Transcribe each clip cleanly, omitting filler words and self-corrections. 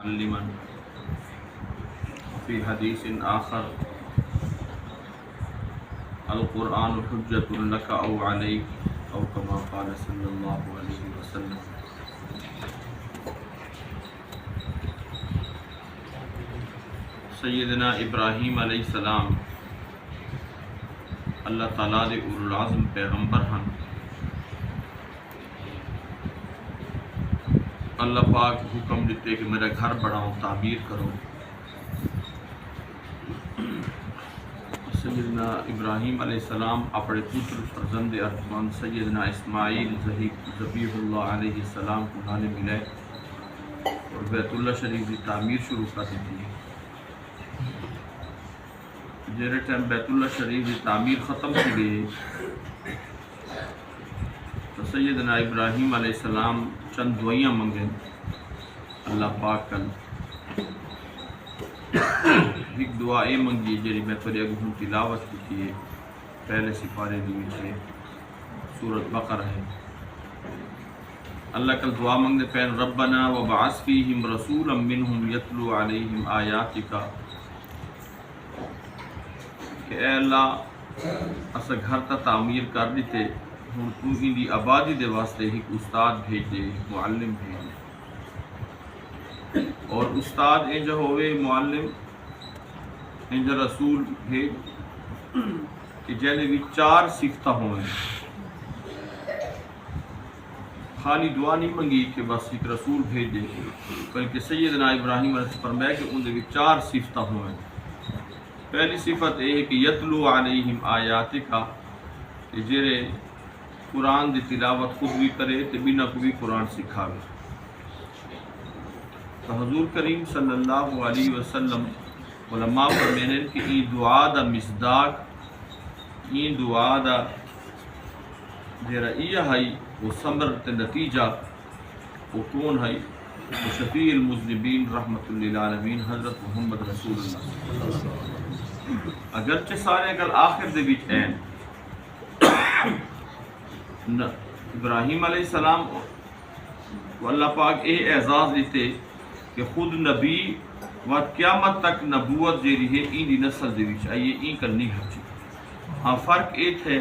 معلما فی حدیث آخر القرآن حجۃ لک او علیک او کما قال صلی اللہ علیہ وسلم۔ سیدنا ابراہیم علیہ السلام اللہ تعالیٰ دے اولو العزم پیغمبر ہن۔ اللہ پاک حکم دیتے کہ میرا گھر بڑھاؤ، تعمیر کرو۔ سیدنا ابراہیم علیہ السلام اپنے پتر فرزند ارجمند سیدنا اسماعیل ذبیح اللہ علیہ السلام کو نالے ملے اور بیت اللہ شریف کی تعمیر شروع کر دی۔ جیرے ٹائم بیت اللہ شریف کی تعمیر ختم کی گئی تو سیدنا ابراہیم علیہ السلام چند دعائیاں منگیں اللہ پاک کل۔ ایک دعا یہ منگی جی میں تھوڑی اگوں تلاوت کی ہے، پہلے سپارے دی ہے سورۃ بقرہ ہے۔ اللہ کل دعا منگتے پہن ربنا وبعث فیہم رسولا منہم یتلو علیہم آیاتک، کہ اے اللہ اسا گھر تا تعمیر کر دیتے ہوں تو ہی دی آبادی دے واسطے ایک استاد بھیج دے، معلم بھیج دے، اور استاد انجا ہوئے معلم انجا رسول بھیج کہ جینے بھی چار صفتہ ہوئے۔ خالی دعا نہیں منگی کہ بس ایک رسول بھیج دے، بلکہ سیدنا ابراہیم علیہ السلام فرمایا کہ ان دے چار صفتہ ہوئے۔ پہلی صفت یہ ہے کہ یتلو علیہم آیاتک، کہ جیرے قرآن دی تلاوت خود بھی کرے تو بنا کو بھی قرآن سکھاوے۔ تو حضور کریم صلی اللہ علیہ وسلم علماء فرمینے کہ این دعا دا مصداق، این دعا دا جیرا یہ ہے وہ ثمر تے نتیجہ وہ کون ہے؟ وہ شفیع المذنبین رحمۃ للعالمین حضرت محمد رسول اللہ۔ اگرچہ سارے اگر آخر دے وچ این ابراہیم علیہ السلام کو اللہ پاک اے اعزاز دیتے کہ خود نبی و قیامت تک نبوت جیری ہے این دی نسل دے وچ آئیے این کرنی ہچی۔ ہاں فرق یہ ہے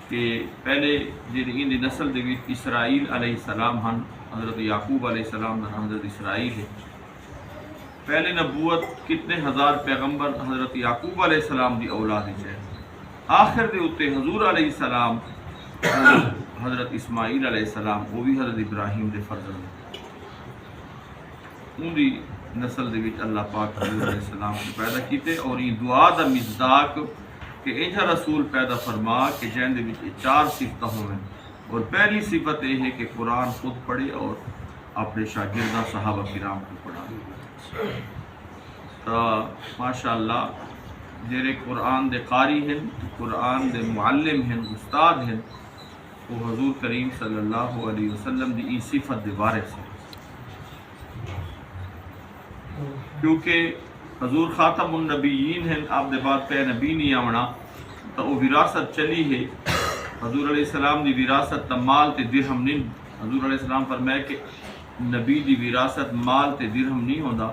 کہ پہلے جیری این دی نسل دے وچ اسرائیل علیہ السلام ہن، حضرت یعقوب علیہ السلام ہن، حضرت اسرائیل ہے۔ پہلے نبوت کتنے ہزار پیغمبر حضرت یعقوب علیہ السلام دی اولاد ہے۔ آخر دے اتے حضور علیہ السلام حضرت اسماعیل علیہ السلام وہ بھی حضرت ابراہیم دے فرزند ہیں۔ ان دی نسل دے وچ اللہ پاک حضور علیہ السلام کو پیدا کیتے، اور یہ دعا دا مصداق کہ انجا رسول پیدا فرما کہ جن دے وچ چار صفتہ ہوئے، اور پہلی صفت یہ ہے کہ قرآن خود پڑھے اور اپنے شاگردہ صحابہ کرام کو پڑھا۔ تو ماشاءاللہ جیرے قرآن دے قاری ہیں، قرآن دے معلم ہیں، استاد ہیں، وہ حضور کریم صلی اللہ علیہ وسلم دی ای صفت دے وارث ہیں، کیونکہ حضور خاتم النبیین ہیں، آپ دے بعد پہ نبی نہیں آونا، تو وہ وراثت چلی ہے۔ حضور علیہ السلام دی وراثت مال تے درہم نہیں، حضور علیہ السلام فرمائے کہ نبی دی وراثت مال تے درہم نہیں ہوتا،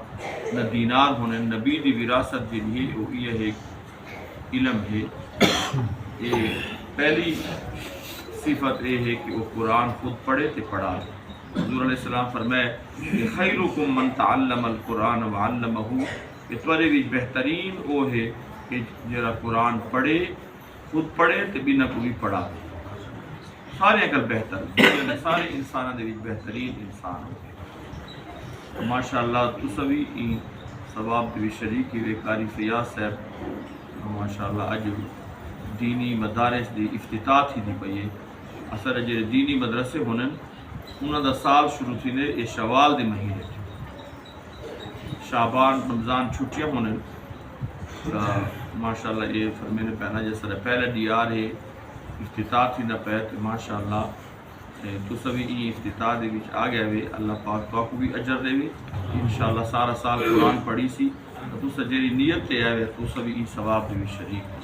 نہ دینار ہونے، نبی دی وراثت جی ہے وہ یہ ہے علم ہے۔ یہ پہلی صفت یہ ہے کہ وہ قرآن خود پڑھے تے پڑھا۔ حضور علیہ السلام فرمائے کہ خیرکم من تعلم القرآن وعلمہ، کہ تمہارے بھی بہترین وہ ہے کہ جرا قرآن پڑھے، خود پڑھے تے بنا کو بھی پڑھا۔ سارے اگر بہتر سارے انسانوں دے وچ بہترین انسان ہو۔ ماشاءاللہ تو سبھی ثواب دے شریک ہوئے قاری فیاض صاحب ماشاءاللہ اج دینی مدارس دی افتتاح تھی دی پئی ہے۔ اثر جڑے دینی مدرسے ہونے انہاں دا سال شروع تھی نے یہ شوال دے مہینے شعبان رمضان چھٹیاں ہونے ماشاءاللہ یہ میں نے پہنا جیسا پہلا ڈی آر ہے افتتاح تھی نہ پہ تو ماشاءاللہ تو سبھی یہ افتتاح دے وچ آ گیا وے۔ اللہ پاک تو کو بھی اجر دے وے انشاءاللہ۔ سارا سال قرآن پڑھی سی تو جیری نیت تے آئے تو سبھی یہ ثواب دے وچ شریک ہو۔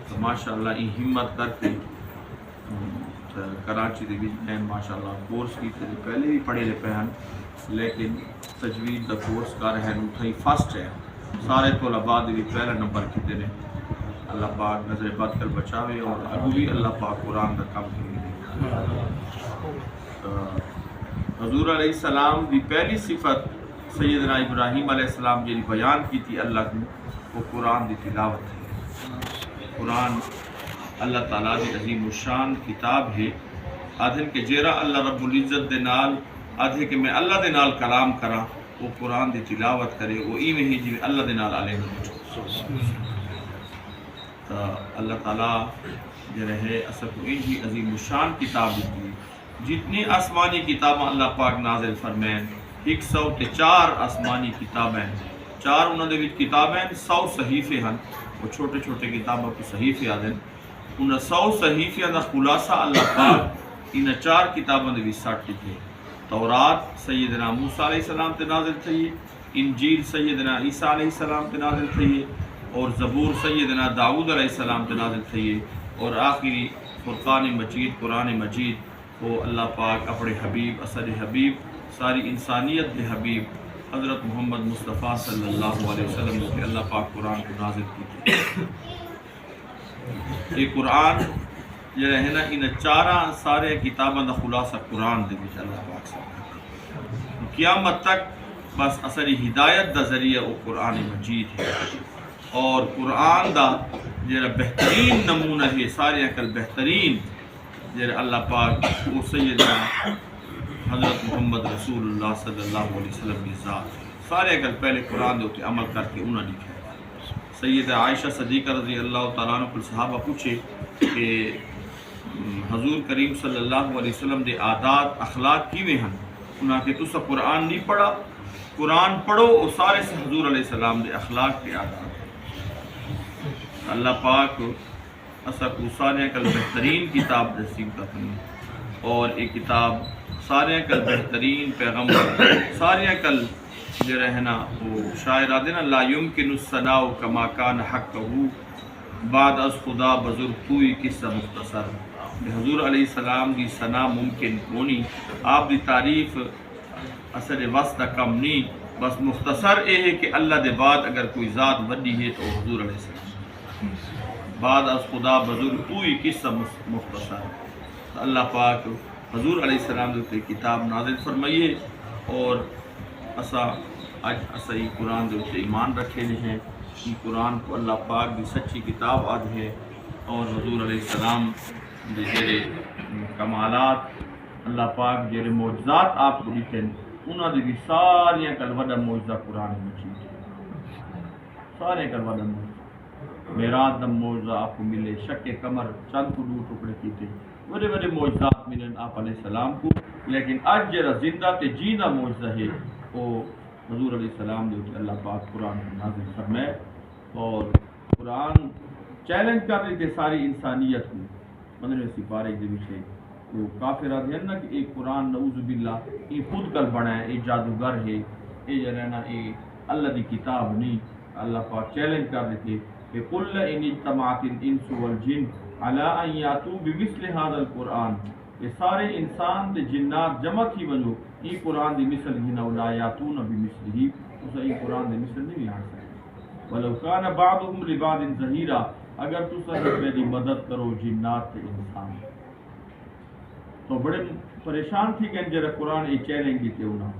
تو ماشاءاللہ یہ ہمت کر کے کراچی دے وچ میں ماشاءاللہ کورس کی پہلے بھی پڑھے لے پہ ہیں، لیکن تجوید دا کورس کر رہے ہیں اتھائی فرسٹ ہے سارے طلباء دے پہلا نمبر کیتے ہیں اللہ پاک نظر بد کر بچاوے اور اگو بھی اللہ پاک قرآن دا کام کرے حضور علیہ السلام دی پہلی صفت سیدنا ابراہیم علیہ السلام جی بیان کی تھی اللہ کو وہ قرآن دی تلاوت ہے قرآن اللہ تعالیٰ دی عظیم الشان کتاب ہے آدھن کے جیرا اللہ رب العزت دے نال آدھے کہ میں اللہ دے نال کلام کرا وہ قرآن دی تلاوت کرے وہ ایویں ہی جی اللہ دے نال علیہ تو اللہ تعالیٰ جو رہے اصل کو ہی عظیم الشان کتاب دی جتنی آسمانی کتابیں اللہ پاک نازل فرمائیں 104 آسمانی کتابیں 4 انہوں نے کتابیں 100 صحیفے ہیں وہ چھوٹے چھوٹے کتابوں کو صحیفے آدھیں ان 100 صحیفے کا خلاصہ اللہ پاک ان 4 کتابوں نے بھی سٹ لکھے تورات سیدنا موسیٰ علیہ السلام تے نازل تھی انجیل سیدنا عیسیٰ علیہ السلام تے نازل تھی اور زبور سیدنا داؤد علیہ السلام تے نازل تھی اور آخری فرقان مجید قرآن مجید وہ اللہ پاک اپنے حبیب اثر حبیب ساری انسانیت کے حبیب حضرت محمد مصطفیٰ صلی اللہ علیہ وسلم کے اللہ پاک قرآن کو نازل کی یہ قرآن جو ہے نا ان 4 سارے کتابوں کا خلاصہ قرآن دے وچ اللہ پاک سے قیامت تک بس اثری ہدایت دا ذریعہ وہ قرآن مجید ہے اور قرآن دا جڑا بہترین نمونہ ہے سارے کل بہترین جڑا اللہ پاک وہ سیدنا حضرت محمد رسول اللہ صلی اللہ علیہ وسلم کی ذات سارے کل پہلے قرآن دے تے عمل کر کے انہوں نے لکھا سیدہ عائشہ صدیقہ رضی اللہ تعالیٰ عنہ کو صحابہ پوچھے کہ حضور کریم صلی اللہ علیہ وسلم دے عادات اخلاق کیویں ہیں انہاں کہ تسا قرآن نہیں پڑھا قرآن پڑھو اور سارے سے حضور علیہ السلام دے اخلاق کے عادات اللہ پاک اسا کو سارے کل بہترین کتاب نصیب کرنی اور ایک کتاب سارے کل بہترین پیغمبر سارے کل جو رہنا وہ شاعر آدھے لا یمکن الثناء کما کان حقہ بعد از خدا بزرگ کوئی قصہ مختصر حضور علیہ السلام دی ثنا ممکن کونی آپ دی تعریف اثر وسط کم نہیں بس مختصر یہ ہے کہ اللہ دے بعد اگر کوئی ذات وڈی ہے تو حضور علیہ السلام بعد از خدا بزرگ کوئی قصہ مختصر اللہ پاک حضور علیہ السلام دے کتاب نازل فرمائیے اور اسا آج اسا یہ قرآن دے ایمان رکھے ہیں یہ قرآن کو اللہ پاک دی سچی کتاب آج ہے اور حضور علیہ السلام دے جڑے کمالات اللہ پاک جڑے معجزات آپ کو لکھیں انہوں نے بھی ساریاں کل وڈا معجزہ قرآن مجید سارے کل وڈا معجزہ میراج دا معجزہ آپ کو ملے شک قمر چند کو 2 ٹکڑے کیتے بڑے بڑے معجزات ملیں آپ علیہ السلام کو لیکن آج جڑا زندہ تے جینا معجزہ ہے وہ حضور علیہ السلام دے اللہ پاک قرآن کو نازل فرمائے اور قرآن چیلنج کر رہی تھے ساری انسانیت کو مدنی سپارے کے وچے وہ کافر آدھے ہیں نا کہ ایک قرآن نعوذ باللہ یہ خود کل بنا ہے یہ جادوگر ہے یہ جو رہنا یہ اللہ دی کتاب نہیں اللہ پاک چیلنج کر رہے تھے کہ قل ان اجتمعت الانس والجن علی ان یاتوا بمثل هذا القرآن یہ سارے انسان تے جنات جمع تھی ونجو یہ قرآن دی مثل ہی نہ لا یاتون بمثلہ اسا یہ قرآن دی مثل نہیں آ سکتے ولو کان بعضهم لبعض ظہیرا اگر تو سب میری مدد کرو جنات تے انسان تو بڑے پریشان تھی کہ جرا قرآن یہ چیلنج دیتے انہوں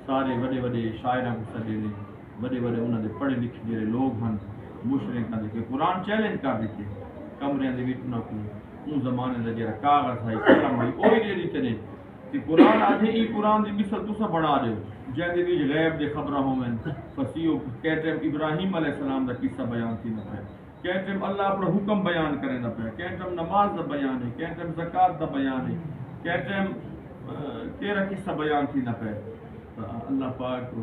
سارے بڑے بڑے شاعروں کو سدے نے بڑے بڑے انہوں نے پڑھے لکھے جڑے لوگ ہیں مشرک ہیں کہ قرآن چیلنج کر دیتے کمرے دے وچ انہاں کو ان زمانے دا جڑا کاغذ ہے قلم ہے وہ بھی دے دیتے نے کہ قرآن آجے ای قرآن دی مثل تسا بنا دے جن دے وچ غیب دے خبراں ہوویں فسیو کہتے ابراہیم علیہ السلام دا قصہ بیان تھی نہ کہتے ہیں اللہ اپنا حکم بیان کرے نہ پہ کہتے ہیں نماز دا بیان ہے کہتے ہیں زکوٰۃ دا بیان ہے کہتے ہیں تیرا قصہ بیان تھی نہ پہ اللہ پاک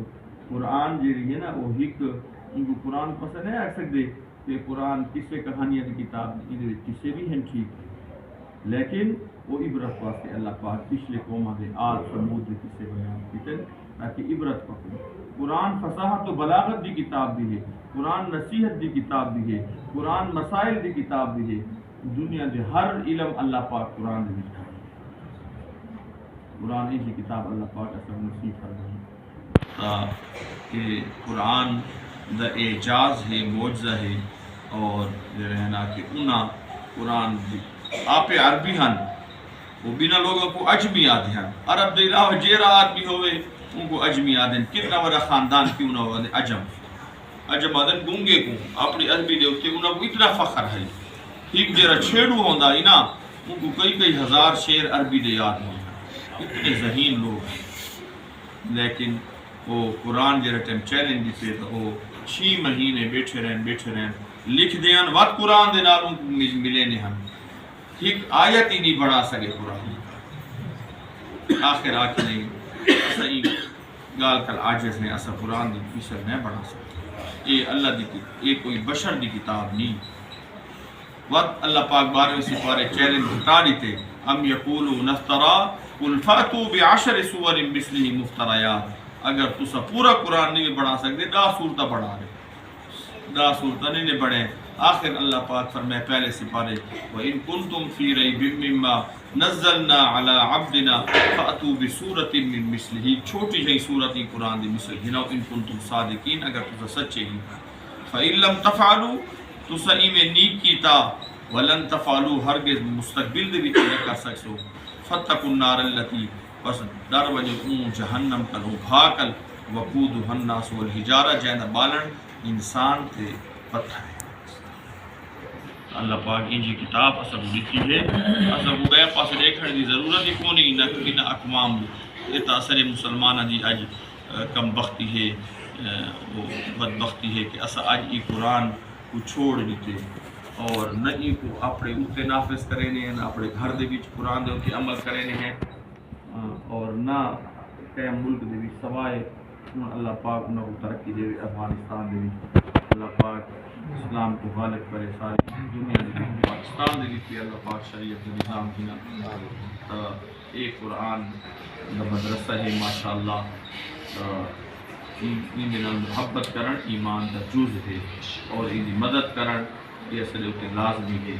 قرآن جی ہے نا وہ ایک ان کو قرآن پسند نہیں آ سکتے کہ قرآن قصے کہانیاں کی کتاب قصے بھی ہیں ٹھیک لیکن وہ عبرت واسطے اللہ پاک پچھلے قوموں کے آج سمود کے قصے بیان کیتے تاکہ عبرت پکڑے قرآن فصاحت و بلاغت دی کتاب بھی ہے قرآن نصیحت دی کتاب بھی ہے قرآن مسائل دی کتاب بھی ہے دنیا دے ہر علم اللہ پاک قرآن دی کتاب قرآن کی کتاب اللہ پاک اصل نصیحت فرمائے کہ قرآن دا اعجاز ہے، معجزہ ہے، اور جو رہنا کہ انہاں قرآن آپ عربی ہن وہ بنا لوگوں کو اجمی آدھے ہیں، عرب دے علاوہ جیرا آدمی ہوئے ان کو اجمی آدھے ہیں، کتنا بڑا خاندان کیوں نہ ہوئے عجم آدھے گونگے کو اپنی عربی دے ہوتے انہوں کو اتنا فخر ہے، ٹھیک جیرا چھیڑو ہوندہ ہی نا ان کو کئی ہزار شعر عربی دے یاد ہوں، اتنے ذہین لوگ ہیں، لیکن وہ قرآن جیرا ٹائم چیلنج دیتے تو وہ 6 مہینے بیٹھے رہن لکھ دیاں وقت قرآن دے نال ان کو ملے نہیں ہم، ٹھیک آیت ہی نہیں بڑھا سکے قرآن، آخر آکھ نہیں صحیح گال کل عاجز نے ایسا قرآن دی پیسر نہیں بڑھا سکے، یہ اللہ دی یہ کوئی بشر دی کتاب نہیں، وقت اللہ پاک 12ویں سپارے چیلنج بتا دیتے، ام یقولوا نفترا قل فاتوا بعشر سور مثلہ مفتریات، اگر تسا پورا قرآن نہیں بڑھا سکتے 10 سورتیں بڑھا رہے، 10 سورتیں نہیں بڑھیں، آخر اللہ پاک فرمائے پہلے سپارے وَإِن كُنتُمْ فِي رَيْبٍ مِّمَّا نَزَّلْنَا عَلَىٰ عَبْدِنَا فَأْتُوا بِسُورَةٍ مِّن مِّثْلِهِ، چھوٹی جہی صورت قرآن دی مثل ہی نو ان کنتم صادقین، اگر تسا سچے ہی، فَإِن لَمْ تَفْعَلُوا تسا ایمیں نیک کیتا، وَلَن تَفْعَلُوا ہرگز مستقبل دے وچ نہ کر سکسو، فَاتَّقُوا النَّارَ الَّتِي بس در وجہ اون جہنم کل بھاکل وقودها الناس والحجارہ جہاں بالن انسان تے پتھر ہے۔ اللہ پاک ان جی کتاب اصل لکھی ہے، اصل کو گیا پاس دیکھنے دی ضرورت ہی کونی نہ اقوام یہ تاثر مسلمان دی اج کم بختی ہے، وہ بدبختی ہے کہ اصل اج یہ قرآن کو چھوڑ دیتے اور نہ یہ کو اپنے اوتے نافذ کرے نے نہ اپنے گھر دے وچ قرآن دے اوتے عمل کرے نے ہیں، اور نہ کئی ملک دے وچ سوائے اللہ پاک انہوں کو ترقی دے افغانستان دے وچ اللہ پاک اسلام کو غالب کرے ساری دنیا دے پاکستان دے وچ اللہ پاک شریعت دے نظام کی نا ایک قرآن دا مدرسہ ہے ماشاءاللہ، ان دے نال محبت کرن ایمان دا جز ہے اور ان دی مدد کرن یہ اصل اوتے لازمی ہے،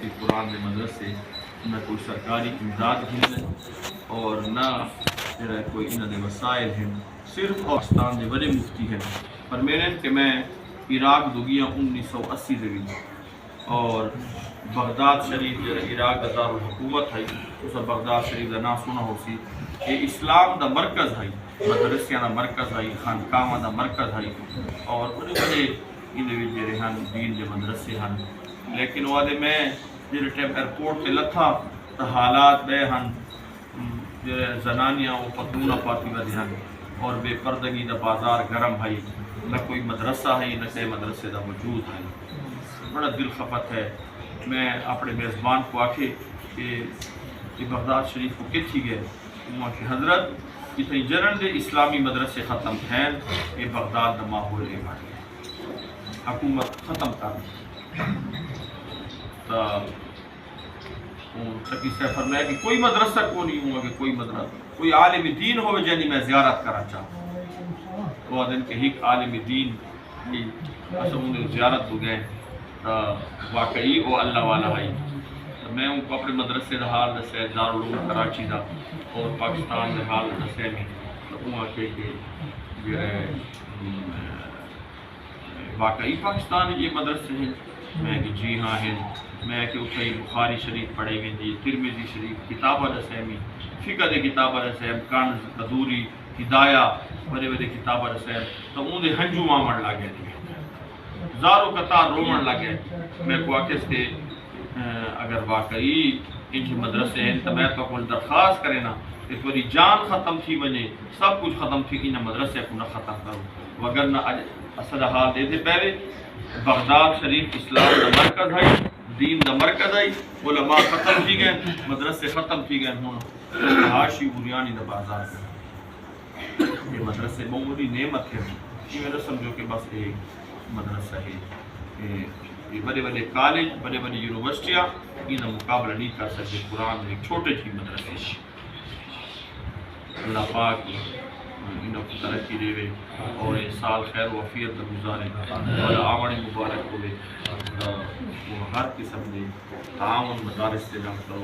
اس قرآن دے مدرسے نہ کوئی سرکاری امداد ہیں اور نہ کوئی انہوں نے وسائل ہیں، صرف پاکستان دے بڑے مفتی ہیں، پر میرے کہ میں عراق دو گیا 1980 دے اور بغداد شریف جو عراق کا دارالحکومت ہے، اس بغداد شریف کا نام سنا ہو سی، یہ اسلام دا مرکز ہے، مدرسیاں دا مرکز ہے، خانقاہاں دا مرکز ہے، اور بڑے بڑے انہیں جڑے ہیں دین دے مدرسے ہیں، لیکن وہ دے میں جڑے ٹائم ایئرپورٹ پہ لتھا تو حالات بے ہن زنانیاں وہ پتلونہ پاتی ودی ہیں اور بے پردگی دا بازار گرم ہے، نہ کوئی مدرسہ ہے نہ کوئی مدرسے دا وجود ہے، بڑا دل خفت ہے۔ میں اپنے میزبان کو آکھے کہ بغداد شریف کو کتھی گئے، وہاں کہ حضرت کتنی جرن دے اسلامی مدرسے ختم ہیں، یہ بغداد دا ماحول ہے حکومت ختم کر تو شکی سے فرمایا کہ کوئی مدرسہ کو نہیں ہوا، کہ کوئی مدرسہ کوئی عالم دین ہو جنہی میں زیارت کرا چاہوں، وہ دن کہ ایک عالم دین کی اصل زیارت ہو گئے واقعی وہ اللہ والا ہے، میں ان کو اپنے مدرسے دا حال دسے دارالعلوم کراچی دا اور پاکستان دا حال دسے میں تو وہاں کہ جو ہے واقعی پاکستان یہ مدرسے ہیں، میں کہ جی ہاں ہیں، میں کہ اتھائی بخاری شریف پڑھے گئے دی، ترمذی شریف کتابہ رسیمی، فقہ دے کتابہ رسیم، کانز قدوری ہدایہ بڑے بڑے کتابہ رسیم، تو ان دے ہنجو مامن لگے دی زارو قطار رومن لگے۔ میں کو آکس کے اگر واقعی ان کی مدرسے ہیں تو میں تو کوئی درخواست کرے نا کہ تھوڑی جان ختم تھی بنے سب کچھ ختم تھی ان مدرسے کو نہ ختم کرو، وگرنہ اصل حال دے دے پہلے بغداد شریف اسلام دا مرکز ہے، دین دا مرکز ہے، علماء ختم تھی گئے، مدرسے ختم تھی گئے، ہوں حاشی بریانی دا بازار ہے، یہ مدرسے بہت نعمت ہے، یہ میرا سمجھو کہ بس ایک مدرسہ ہے، یہ بڑے بڑے کالج بڑے بڑے یونیورسٹیاں انہیں مقابلہ نہیں کر سکتے قرآن میں ایک چھوٹے چھوٹے مدرسے۔ اللہ پاک انہوں کو ترقی دے وے اور یہ سال خیر و عافیت گزارے اور آمڑی مبارک ہوئے وہ ہر قسم دے تعاون مدارس سے نام کرو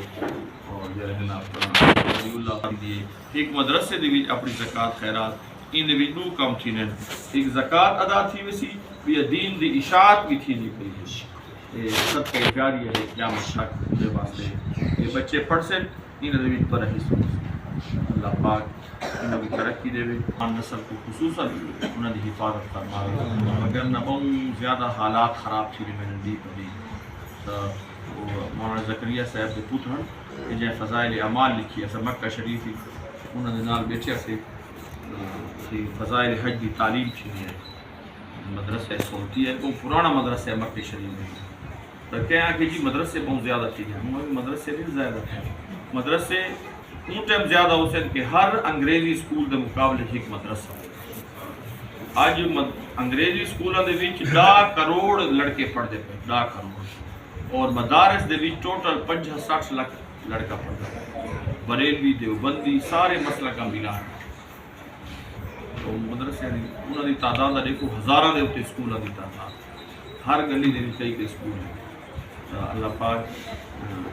اور جو ہے نا ولی اللہ دیے ایک مدرسے دے وچ اپنی زکات خیرات ان دے وچ دو کام تھینے ایک زکات ادا تھی ویسی بھی دین دی اشاعت بھی تھی نہیں پئی ہے صدقہ جاریہ ہے قیامت تک دے واسطے یہ بچے پڑھ سے ان دے وچ پر حصہ اللہ پاک انہوں کی ترقی دے آن نسل کو خصوصاً انہوں نے حفاظت فرمائے اگر نہ بہت زیادہ حالات خراب تھی میں نے دی پڑی تو مولانا زکریا صاحب کے پتر جن فضائل اعمال لکھی ہے مکہ شریف ہی انہوں نے نال بیچے سے فضائل حج کی تعلیم چھینی ہے مدرسہ سولتی ہے وہ پرانا مدرسہ ہے مکہ شریف میں تو کہیں کہ جی مدرسے بہت زیادہ تھی مدرسے نہیں زیادہ تھے مدرسے اون ٹائم زیادہ ہو سکتے کہ ہر انگریزی اسکول دے مقابلے ایک مدرسہ آج انگریزی اسکولوں دے وچ 10 کروڑ لڑکے پڑھتے پے 10 کروڑ اور مدارس دے وچ ٹوٹل 50-60 لاکھ لڑکا پڑھتا ہے بریلوی دیوبندی سارے مسلکاں ملا تو مدرسے انہوں دی تعداد دیکھو ہزاراں دے اوتے اسکولاں دی تعداد ہر گلی دے کئی کئی اسکول ہیں اللہ پاک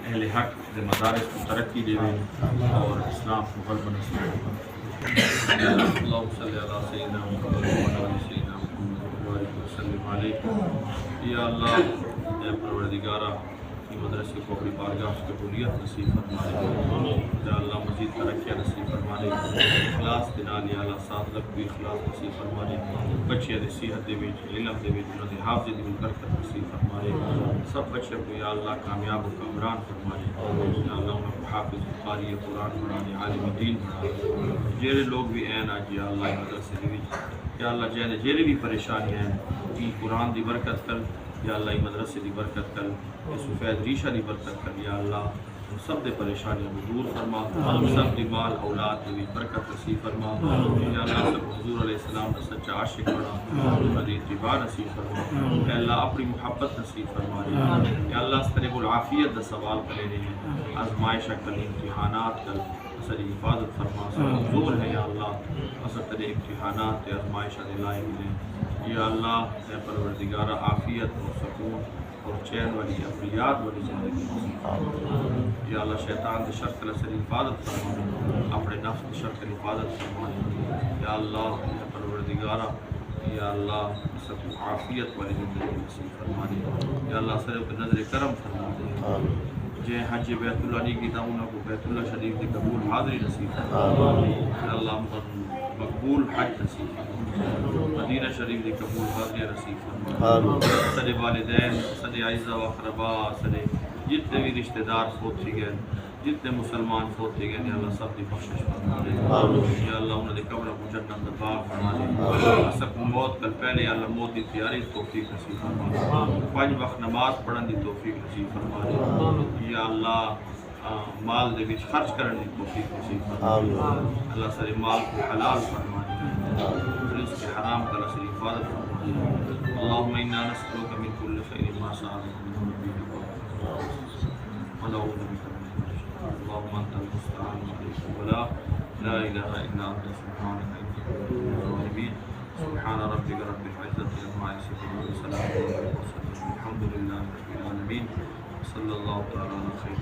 اہل حق دے مدارس کو ترقی دے اور اسلام کو غلبہ نصیب فرمائے اللہم صلی علی سیدنا محمد وعلی سیدنا محمد وسلم علیہ یا اللہ اے پروردگارہ کی مدرسے کو اپنی بارگاہ سے قبولیت نصیب فرمائے یا اللہ مزید ترقی نصیب فرمائے اخلاص دے نال یا اللہ ساتھ لگ بھی اخلاص نصیب فرمائے بچے دی صحت دے وچ علم دے وچ انہاں دی حافظ دی برکت نصیب فرمائے سب بچے کو یا اللہ کامیاب و کامران فرمائے یا اللہ انہاں کو حافظ قاری قرآن بنانے عالم دین بنانے جیڑے لوگ بھی ہیں آج یا اللہ مدرسے دے وچ یا اللہ جیڑے بھی پریشانی ہیں کی قرآن دی برکت کر یا اللہ مدرسے دی برکت کر سفید ریشہ دی برکت کر یا اللہ سب دے پریشانیاں دور فرما سب دی مال اولاد دی برکت نصیب فرما یا اللہ سب حضور علیہ السلام کا سچا عاشق بنا انہاں دی اتباع نصیب فرما یا اللہ اپنی محبت نصیب فرما یا اللہ اس طرح العافیت دا سوال کرے رہے ہیں آزمائش کل امتحانات کل اصل حفاظت فرما سب زور ہے یا اللہ اصل طرح امتحانات آزمائش دے لائے ملیں یا اللہ اے پروردگارہ عافیت اور سکون اور چین والی اپنی یاد والی زندگی یا اللہ شیطان دے شر کل سے حفاظت فرمائے اپنے نفس دے شر کل حفاظت فرمائے یا اللہ اے پروردگارہ یا اللہ سب عافیت والی زندگی نصیب فرمائے یا اللہ سر پہ نظر کرم فرمائے جے حج بیت اللہ نہیں کی انہوں کو بیت اللہ شریف کے قبول حاضری نصیب فرمائے یا اللہ مقبول حج نصیب فرمائے مدینہ شریف کے قبول حاضری نصیب فرمائے سارے والدین سارے اعزاء و اقرباء سارے جتنے بھی رشتہ دار فوت تھی گئے جتنے مسلمان فوت تھی گئے اللہ سب کی بخشش فرمائے یا اللہ انہوں نے قبر کو جنت کا باغ فرمائے سب موت کل پہلے یا اللہ موت کی تیاری توفیق نصیب فرمائے 5 وقت نماز پڑھن دی توفیق نصیب فرمائے یا اللہ مال دے وچ خرچ کرنے دی توفیق نصیب فرمائے اللہ سارے مال کو حلال فرمائے رزق حرام کا اللہ ساری حفاظت فرمائے اللہم انا نسألک من کل خیر ما سألک من نبیک ونعوذ بک من الشر اللہم انت المستعان علیک ولا لا الہ الا انت سبحانک انی کنت من الظالمین سبحان ربک رب العزة عما یصفون وسلام علی المرسلین الحمد للہ رب العالمین صلی اللہ تعالی علی خیر